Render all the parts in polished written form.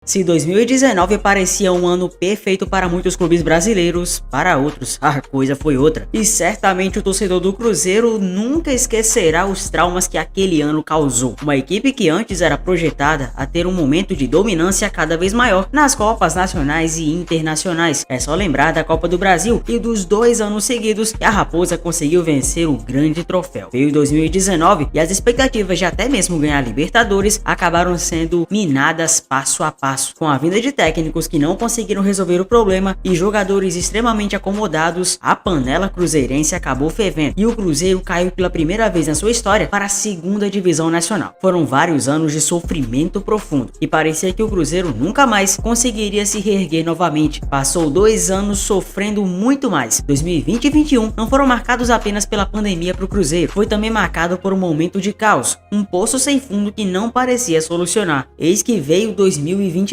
Se 2019 parecia um ano perfeito para muitos clubes brasileiros, para outros a coisa foi outra. E certamente o torcedor do Cruzeiro nunca esquecerá os traumas que aquele ano causou. Uma equipe que antes era projetada a ter um momento de dominância cada vez maior nas Copas Nacionais e Internacionais. É só lembrar da Copa do Brasil e dos 2 anos seguidos que a Raposa conseguiu vencer o grande troféu. Veio 2019 e as expectativas de até mesmo ganhar a Libertadores acabaram sendo minadas passo a passo, com a vinda de técnicos que não conseguiram resolver o problema e jogadores extremamente acomodados. A panela cruzeirense acabou fervendo e o Cruzeiro caiu pela primeira vez na sua história para a segunda divisão nacional. Foram vários anos de sofrimento profundo e parecia que o Cruzeiro nunca mais conseguiria se reerguer novamente. Passou 2 anos sofrendo muito mais. 2020 e 2021 não foram marcados apenas pela pandemia para o Cruzeiro, foi também marcado por um momento de caos, um poço sem fundo que não parecia solucionar. Eis que veio 2022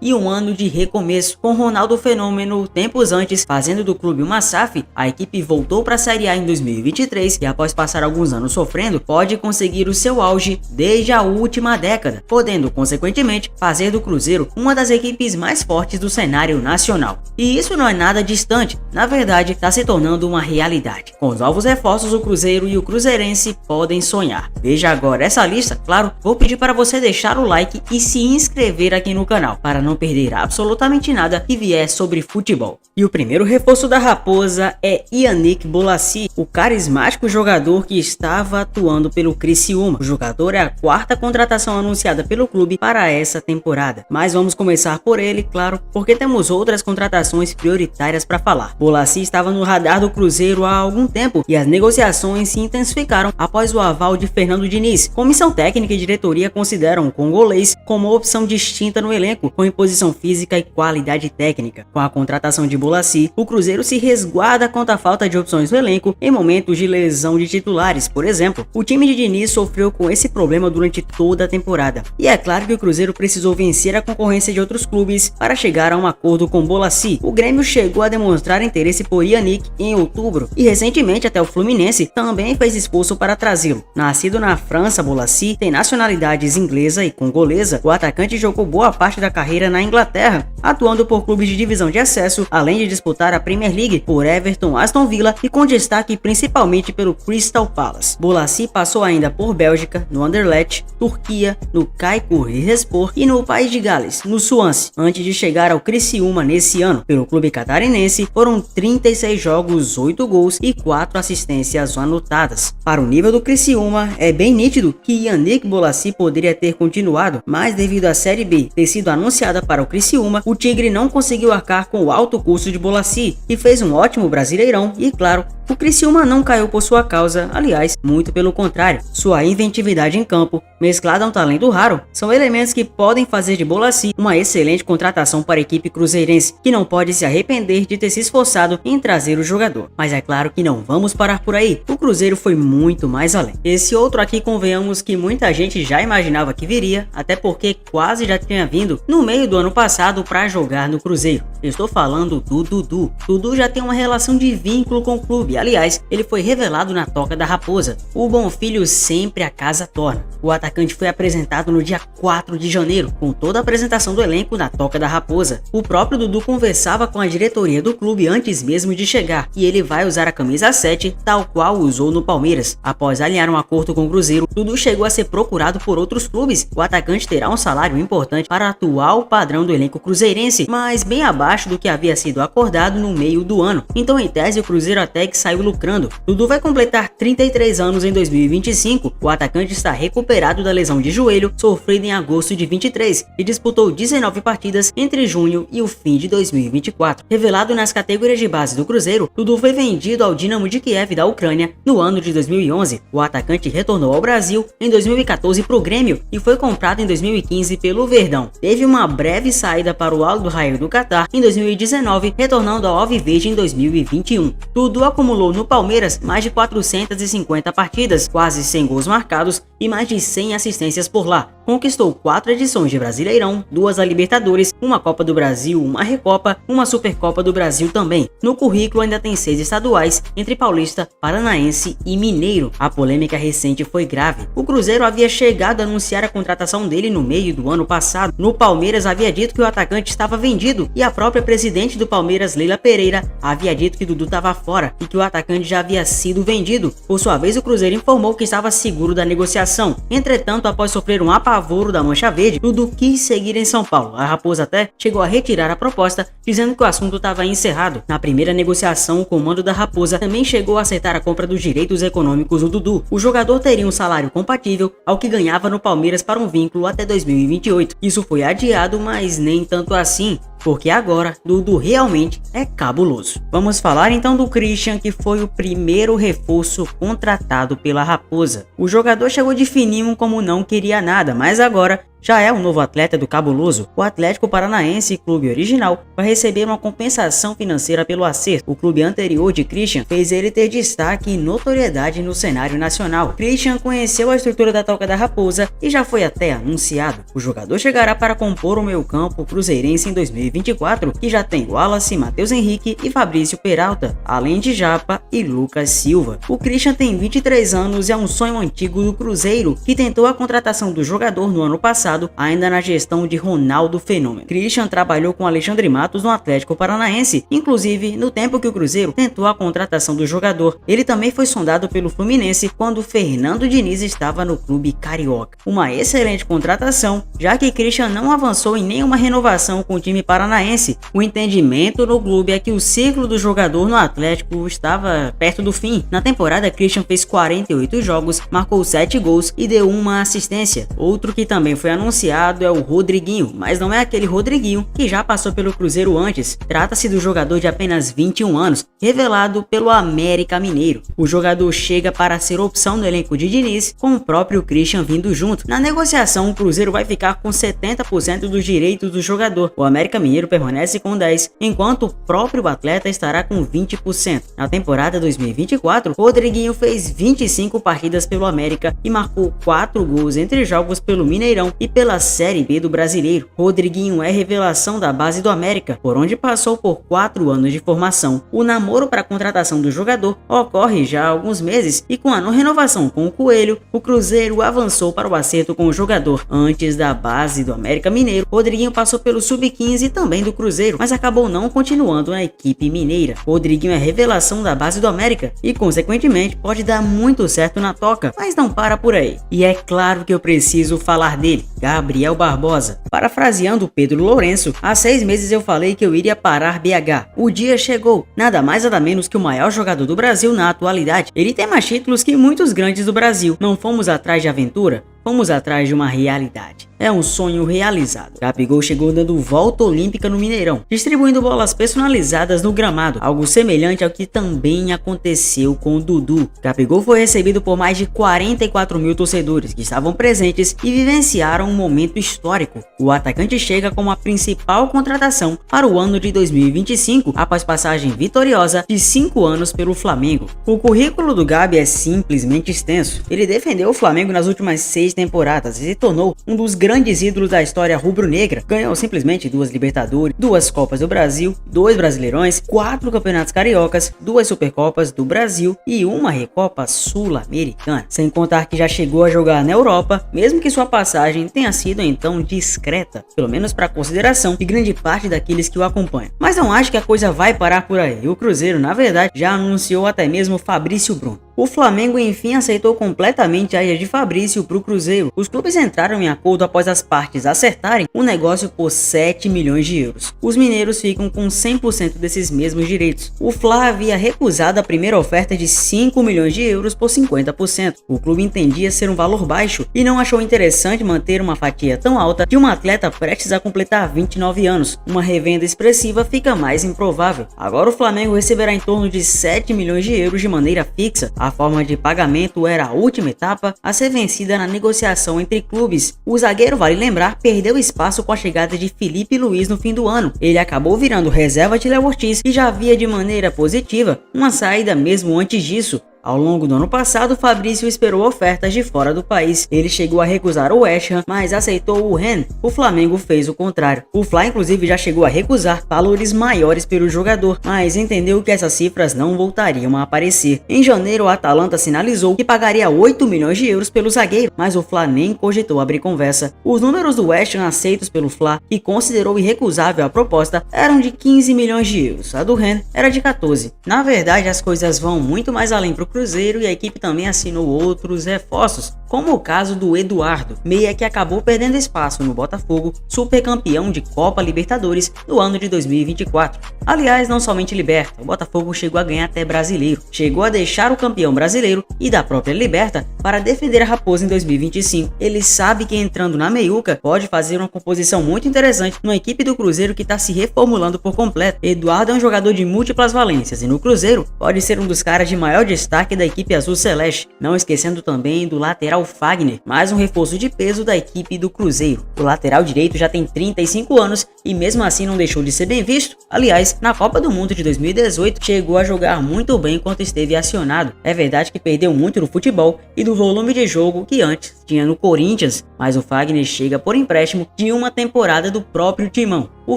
e um ano de recomeço, com Ronaldo Fenômeno tempos antes fazendo do clube uma SAF. A equipe voltou para a Série A em 2023 e após passar alguns anos sofrendo, pode conseguir o seu auge desde a última década, podendo consequentemente fazer do Cruzeiro uma das equipes mais fortes do cenário nacional. E isso não é nada distante, na verdade está se tornando uma realidade. Com os novos reforços, o Cruzeiro e o cruzeirense podem sonhar. Veja agora essa lista. Claro, vou pedir para você deixar o like e se inscrever aqui no canal para não perder absolutamente nada que vier sobre futebol. E o primeiro reforço da Raposa é Yannick Bolasie, o carismático jogador que estava atuando pelo Criciúma. O jogador é a 4ª contratação anunciada pelo clube para essa temporada, mas vamos começar por ele, claro, porque temos outras contratações prioritárias para falar. Bolasie estava no radar do Cruzeiro há algum tempo e as negociações se intensificaram após o aval de Fernando Diniz. Comissão técnica e diretoria consideram o congolês como opção distinta no elenco, com imposição física e qualidade técnica. Com a contratação de Bolasie, o Cruzeiro se resguarda contra a falta de opções no elenco em momentos de lesão de titulares. Por exemplo, o time de Diniz sofreu com esse problema durante toda a temporada. E é claro que o Cruzeiro precisou vencer a concorrência de outros clubes para chegar a um acordo com Bolasie. O Grêmio chegou a demonstrar interesse por Yannick em outubro e recentemente até o Fluminense também fez esforço para trazê-lo. Nascido na França, Bolasie tem nacionalidades inglesa e congolesa. O atacante jogou boa parte da carreira na Inglaterra, atuando por clubes de divisão de acesso, além de disputar a Premier League por Everton, Aston Villa e com destaque principalmente pelo Crystal Palace. Bolasie passou ainda por Bélgica, no Anderlecht, Turquia, no Çaykur Rizespor e no País de Gales, no Swansea, antes de chegar ao Criciúma nesse ano. Pelo clube catarinense, foram 36 jogos, 8 gols e 4 assistências anotadas. Para o nível do Criciúma, é bem nítido que Yannick Bolasie poderia ter continuado, mas devido à Série B ter sido anunciada para o Criciúma, o Tigre não conseguiu arcar com o alto custo de Bolasie e fez um ótimo Brasileirão e, claro, o Criciúma não caiu por sua causa, aliás, muito pelo contrário. Sua inventividade em campo, mesclada a um talento raro, são elementos que podem fazer de Bolasie uma excelente contratação para a equipe cruzeirense, que não pode se arrepender de ter se esforçado em trazer o jogador. Mas é claro que não vamos parar por aí, o Cruzeiro foi muito mais além. Esse outro aqui, convenhamos que muita gente já imaginava que viria, até porque quase já tinha vindo no meio do ano passado para jogar no Cruzeiro. Estou falando do Dudu. Dudu já tem uma relação de vínculo com o clube. Aliás, ele foi revelado na Toca da Raposa. O bom filho sempre a casa torna. O atacante foi apresentado no dia 4 de janeiro, com toda a apresentação do elenco na Toca da Raposa. O próprio Dudu conversava com a diretoria do clube antes mesmo de chegar, e ele vai usar a camisa 7, tal qual usou no Palmeiras. Após alinhar um acordo com o Cruzeiro, Dudu chegou a ser procurado por outros clubes. O atacante terá um salário importante para o atual padrão do elenco cruzeirense, mas bem abaixo do que havia sido acordado no meio do ano. Então, em tese, o Cruzeiro até que saiu lucrando. Dudu vai completar 33 anos em 2025. O atacante está recuperado da lesão de joelho sofrida em agosto de 23 e disputou 19 partidas entre junho e o fim de 2024. Revelado nas categorias de base do Cruzeiro, Dudu foi vendido ao Dinamo de Kiev da Ucrânia no ano de 2011. O atacante retornou ao Brasil em 2014 para o Grêmio e foi comprado em 2015 pelo Verdão. Teve uma breve saída para o Al Duhail do Catar em 2019, retornando ao Alviverde em 2021. Dudu acumulou no Palmeiras mais de 450 partidas, quase 100 gols marcados e mais de 100 assistências por lá. Conquistou 4 edições de Brasileirão, 2 da Libertadores, uma Copa do Brasil, uma Recopa, uma Supercopa do Brasil também. No currículo ainda tem 6 estaduais, entre Paulista, Paranaense e Mineiro. A polêmica recente foi grave. O Cruzeiro havia chegado a anunciar a contratação dele no meio do ano passado. No Palmeiras havia dito que o atacante estava vendido e a própria presidente do Palmeiras, Leila Pereira, havia dito que Dudu estava fora e que o atacante já havia sido vendido. Por sua vez, o Cruzeiro informou que estava seguro da negociação. Entretanto, após sofrer um apavoro da Mancha Verde, Dudu quis seguir em São Paulo. A Raposa até chegou a retirar a proposta, dizendo que o assunto estava encerrado. Na primeira negociação, o comando da Raposa também chegou a aceitar a compra dos direitos econômicos do Dudu. O jogador teria um salário compatível ao que ganhava no Palmeiras para um vínculo até 2028. Isso foi adiado, mas nem tanto assim, porque agora Dudu realmente é cabuloso. Vamos falar então do Christian, que foi o primeiro reforço contratado pela Raposa. O jogador chegou de fininho como não queria nada, mas agora já é o novo atleta do cabuloso. O Atlético Paranaense, clube original, vai receber uma compensação financeira pelo acerto. O clube anterior de Christian fez ele ter destaque e notoriedade no cenário nacional. Christian conheceu a estrutura da Toca da Raposa e já foi até anunciado. O jogador chegará para compor o meio-campo cruzeirense em 2024, que já tem Wallace, Matheus Henrique e Fabrício Peralta, além de Japa e Lucas Silva. O Christian tem 23 anos e é um sonho antigo do Cruzeiro, que tentou a contratação do jogador no ano passado, ainda na gestão de Ronaldo Fenômeno. Christian trabalhou com Alexandre Matos no Atlético Paranaense, inclusive no tempo que o Cruzeiro tentou a contratação do jogador. Ele também foi sondado pelo Fluminense quando Fernando Diniz estava no clube carioca. Uma excelente contratação, já que Christian não avançou em nenhuma renovação com o time paranaense. O entendimento no clube é que o ciclo do jogador no Atlético estava perto do fim. Na temporada, Christian fez 48 jogos, marcou 7 gols e deu uma assistência. Outro que também foi anunciado é o Rodriguinho, mas não é aquele Rodriguinho que já passou pelo Cruzeiro antes. Trata-se do jogador de apenas 21 anos, revelado pelo América Mineiro. O jogador chega para ser opção no elenco de Diniz, com o próprio Christian vindo junto. Na negociação, o Cruzeiro vai ficar com 70% dos direitos do jogador. O América Mineiro permanece com 10%, enquanto o próprio atleta estará com 20%. Na temporada 2024, Rodriguinho fez 25 partidas pelo América e marcou 4 gols entre jogos pelo Mineirão e pela Série B do Brasileiro. Rodriguinho é revelação da base do América, por onde passou por 4 anos de formação. O namoro para a contratação do jogador ocorre já há alguns meses e com a não renovação com o Coelho, o Cruzeiro avançou para o acerto com o jogador. Antes da base do América Mineiro, Rodriguinho passou pelo Sub-15 e também do Cruzeiro, mas acabou não continuando na equipe mineira. Rodriguinho é revelação da base do América e, consequentemente, pode dar muito certo na Toca, mas não para por aí. E é claro que eu preciso falar dele, Gabriel Barbosa. Parafraseando Pedro Lourenço, há 6 meses eu falei que eu iria parar BH. O dia chegou. Nada mais nada menos que o maior jogador do Brasil na atualidade. Ele tem mais títulos que muitos grandes do Brasil. Não fomos atrás de aventura, fomos atrás de uma realidade. É um sonho realizado. Gabigol chegou dando volta olímpica no Mineirão, distribuindo bolas personalizadas no gramado, algo semelhante ao que também aconteceu com o Dudu. Gabigol foi recebido por mais de 44 mil torcedores que estavam presentes e vivenciaram um momento histórico. O atacante chega como a principal contratação para o ano de 2025, após passagem vitoriosa de 5 anos pelo Flamengo. O currículo do Gabi é simplesmente extenso. Ele defendeu o Flamengo nas últimas 6 temporadas e se tornou um dos grandes ídolos da história rubro-negra. Ganhou simplesmente 2 Libertadores, 2 Copas do Brasil, 2 Brasileirões, 4 Campeonatos Cariocas, 2 Supercopas do Brasil e uma Recopa Sul-Americana. Sem contar que já chegou a jogar na Europa, mesmo que sua passagem tenha sido então discreta, pelo menos para consideração de grande parte daqueles que o acompanham. Mas não acho que a coisa vai parar por aí. O Cruzeiro, na verdade, já anunciou até mesmo Fabrício Bruno. O Flamengo enfim aceitou completamente a ida de Fabrício para o Cruzeiro. Os clubes entraram em acordo após as partes acertarem um negócio por 7 milhões de euros. Os mineiros ficam com 100% desses mesmos direitos. O Fla havia recusado a primeira oferta de 5 milhões de euros por 50%. O clube entendia ser um valor baixo e não achou interessante manter uma fatia tão alta de um atleta prestes a completar 29 anos. Uma revenda expressiva fica mais improvável. Agora o Flamengo receberá em torno de 7 milhões de euros de maneira fixa. A forma de pagamento era a última etapa a ser vencida na negociação entre clubes. O zagueiro, vale lembrar, perdeu espaço com a chegada de Felipe Luiz no fim do ano. Ele acabou virando reserva de Léo Ortiz e já via de maneira positiva uma saída mesmo antes disso. Ao longo do ano passado, Fabrício esperou ofertas de fora do país. Ele chegou a recusar o West Ham, mas aceitou o Rennes. O Flamengo fez o contrário. O Fla inclusive já chegou a recusar valores maiores pelo jogador, mas entendeu que essas cifras não voltariam a aparecer. Em janeiro, o Atalanta sinalizou que pagaria 8 milhões de euros pelo zagueiro, mas o Fla nem cogitou abrir conversa. Os números do West Ham aceitos pelo Fla, que considerou irrecusável a proposta, eram de 15 milhões de euros. A do Rennes era de 14. Na verdade, as coisas vão muito mais além pro Cruzeiro e a equipe também assinou outros reforços, como o caso do Eduardo, meia que acabou perdendo espaço no Botafogo, supercampeão de Copa Libertadores no ano de 2024. Aliás, não somente Liberta, o Botafogo chegou a ganhar até brasileiro, chegou a deixar o campeão brasileiro e da própria Liberta para defender a Raposa em 2025. Ele sabe que entrando na meiuca pode fazer uma composição muito interessante numa equipe do Cruzeiro que está se reformulando por completo. Eduardo é um jogador de múltiplas valências e no Cruzeiro pode ser um dos caras de maior destaque da equipe azul celeste, não esquecendo também do lateral Fagner, mais um reforço de peso da equipe do Cruzeiro. O lateral direito já tem 35 anos e mesmo assim não deixou de ser bem visto. Aliás, na Copa do Mundo de 2018 chegou a jogar muito bem enquanto esteve acionado. É verdade que perdeu muito no futebol e do volume de jogo que antes tinha no Corinthians, mas o Fagner chega por empréstimo de uma temporada do próprio Timão. O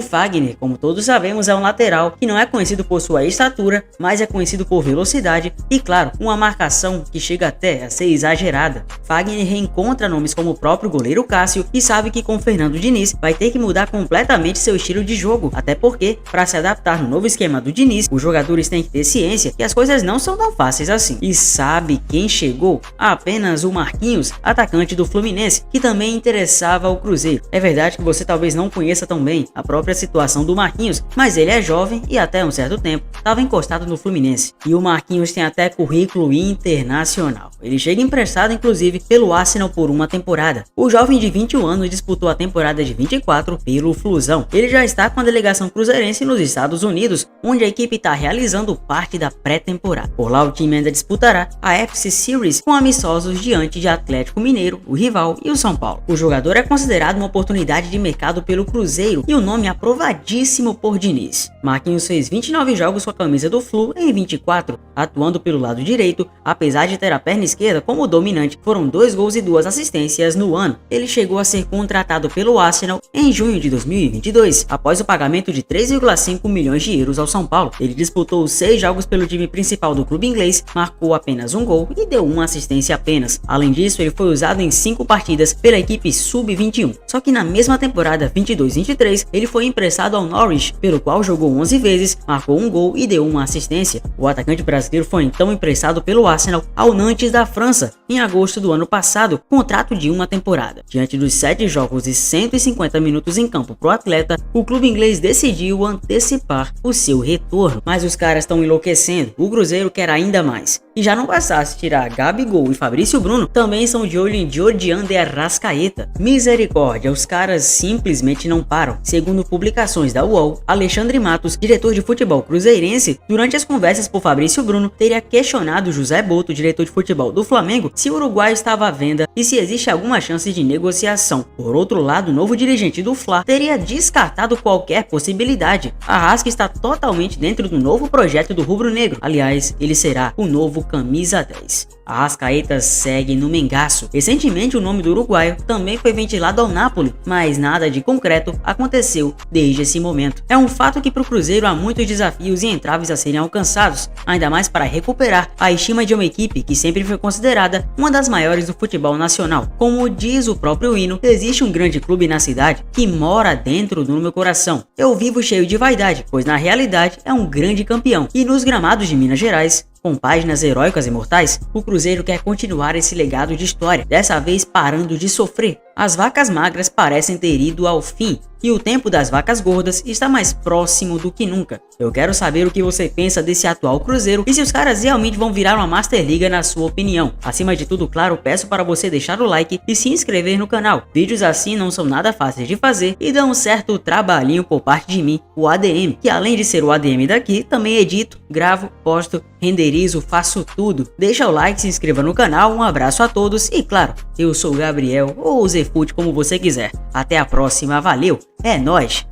Fagner, como todos sabemos, é um lateral que não é conhecido por sua estatura, mas é conhecido por velocidade e, claro, uma marcação que chega até a ser exagerada. Fagner reencontra nomes como o próprio goleiro Cássio e sabe que com Fernando Diniz vai ter que mudar completamente seu estilo de jogo, até porque, para se adaptar no novo esquema do Diniz, os jogadores têm que ter ciência que as coisas não são tão fáceis assim. E sabe quem chegou? Apenas o Marquinhos, atacante do Fluminense, que também interessava ao Cruzeiro. É verdade que você talvez não conheça tão bem a própria situação do Marquinhos, mas ele é jovem e até um certo tempo estava encostado no Fluminense. E o Marquinhos tem até currículo internacional. Ele chega emprestado inclusive pelo Arsenal por uma temporada. O jovem de 21 anos disputou a temporada de 24 pelo Flusão. Ele já está com a delegação cruzeirense nos Estados Unidos, onde a equipe está realizando parte da pré-temporada. Por lá o time ainda disputará a FC Series com amistosos diante de Atlético Mineiro, o rival, e o São Paulo. O jogador é considerado uma oportunidade de mercado pelo Cruzeiro e o nome aprovadíssimo por Diniz. Marquinhos fez 29 jogos com a camisa do Flu em 24, atuando pelo lado direito, apesar de ter a perna esquerda como dominante. Foram 2 gols e 2 assistências no ano. Ele chegou a ser contratado pelo Arsenal em junho de 2022, após o pagamento de 3,5 milhões de euros ao São Paulo. Ele disputou 6 jogos pelo time principal do clube inglês, marcou apenas 1 gol e deu 1 assistência apenas. Além disso, ele foi usado em 5 partidas pela equipe Sub-21. Só que na mesma temporada 22-23, ele foi emprestado ao Norwich, pelo qual jogou 11 vezes, marcou 1 gol e deu 1 assistência. O atacante brasileiro foi então emprestado pelo Arsenal ao Nantes da França em agosto do ano passado, contrato de 1 temporada. Diante dos 7 jogos e 150 minutos em campo pro atleta, o clube inglês decidiu antecipar o seu retorno. Mas os caras estão enlouquecendo, o Cruzeiro quer ainda mais. E já não bastasse tirar Gabigol e Fabrício Bruno, também são de olho em Jordian de Arrascaeta. Misericórdia, os caras simplesmente não param. Segundo publicações da UOL, Alexandre Matos, diretor de futebol cruzeirense, durante as conversas por Fabrício Bruno, teria questionado José Boto, diretor de futebol do Flamengo, se o Uruguai estava à venda e se existe alguma chance de negociação. Por outro lado, o novo dirigente do Fla teria descartado qualquer possibilidade. Arrasca está totalmente dentro do novo projeto do rubro-negro. Aliás, ele será o novo camisa 10. Arrascaeta segue no Mengaço. Recentemente o nome do uruguaio também foi ventilado ao Napoli, mas nada de concreto aconteceu desde esse momento. É um fato que para o Cruzeiro há muitos desafios e entraves a serem alcançados, ainda mais para recuperar a estima de uma equipe que sempre foi considerada uma das maiores do futebol nacional. Como diz o próprio hino, existe um grande clube na cidade que mora dentro do meu coração. Eu vivo cheio de vaidade, pois na realidade é um grande campeão. E nos gramados de Minas Gerais, com páginas heróicas e mortais, o Cruzeiro quer continuar esse legado de história, dessa vez parando de sofrer. As vacas magras parecem ter ido ao fim e o tempo das vacas gordas está mais próximo do que nunca. Eu quero saber o que você pensa desse atual Cruzeiro e se os caras realmente vão virar uma Master Liga na sua opinião. Acima de tudo, claro, peço para você deixar o like e se inscrever no canal. Vídeos assim não são nada fáceis de fazer e dão um certo trabalhinho por parte de mim, o ADM, que além de ser o ADM daqui, também edito, gravo, posto, renderizo, faço tudo. Deixa o like, se inscreva no canal, um abraço a todos e claro, eu sou o Gabriel ou o Zefut como você quiser. Até a próxima, valeu, é nóis!